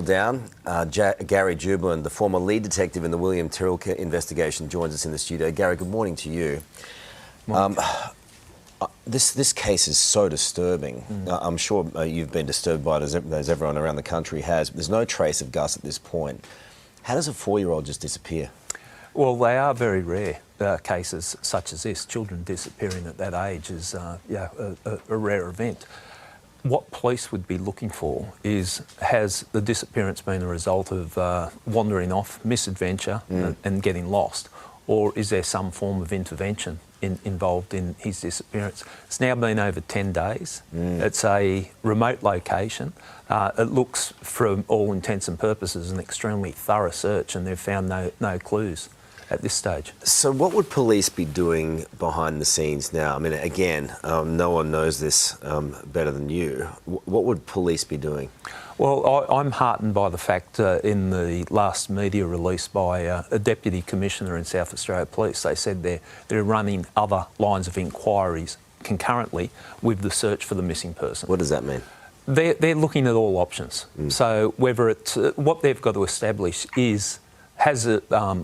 Down. Gary Jubilant, the former lead detective in the William Tyrrell investigation, joins us in the studio. Gary, good morning to you. This case is so disturbing. I'm sure you've been disturbed by it, as everyone around the country has. There's no trace of Gus at this point. How does a 4-year-old just disappear? Well, they are very rare cases such as this. Children disappearing at that age is a rare event. What police would be looking for is, has the disappearance been a result of wandering off, misadventure and getting lost? Or is there some form of intervention involved in his disappearance? It's now been over 10 days. It's a remote location. It looks, from all intents and purposes, an extremely thorough search, and they've found no clues at this stage. So what would police be doing behind the scenes now? I mean, again, no one knows this better than you. What would police be doing? Well, I'm heartened by the fact in the last media release by a Deputy Commissioner in South Australia Police, they said they're running other lines of inquiries concurrently with the search for the missing person. What does that mean? They're looking at all options. So whether it's, what they've got to establish is, has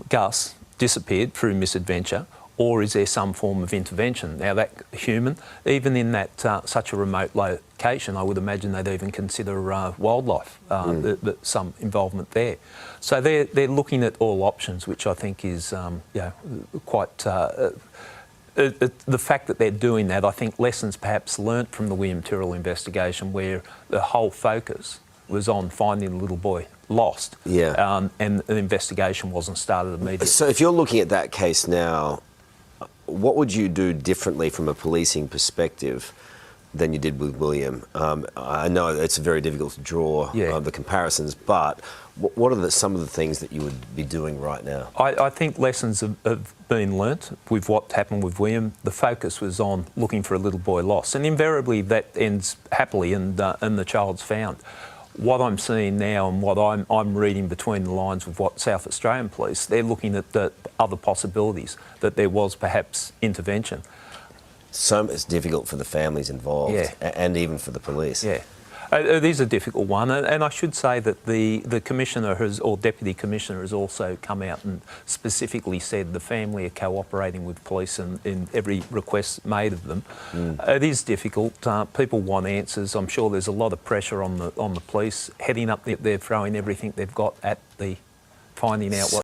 Gus disappeared through misadventure, or is there some form of intervention? Now, that human, even in that such a remote location, I would imagine they'd even consider wildlife, some involvement there. So they're looking at all options, which I think is quite. The fact that they're doing that, I think, lessons perhaps learnt from the William Tyrrell investigation, where the whole focus was on finding the little boy lost, and the investigation wasn't started immediately. So if you're looking at that case now, what would you do differently from a policing perspective than you did with William? I know it's very difficult to draw the comparisons, but what are some of the things that you would be doing right now? I think lessons have been learnt with what happened with William. The focus was on looking for a little boy lost, and invariably that ends happily and the child's found. What I'm seeing now, and what I'm reading between the lines with what South Australian Police, they're looking at the other possibilities, that there was perhaps intervention. So it's difficult for the families involved, and even for the police. Yeah, it is a difficult one, and I should say that the Commissioner or Deputy Commissioner has also come out and specifically said the family are cooperating with police in every request made of them. It is difficult. People want answers. I'm sure there's a lot of pressure on the police heading up there, throwing everything they've got at the finding out what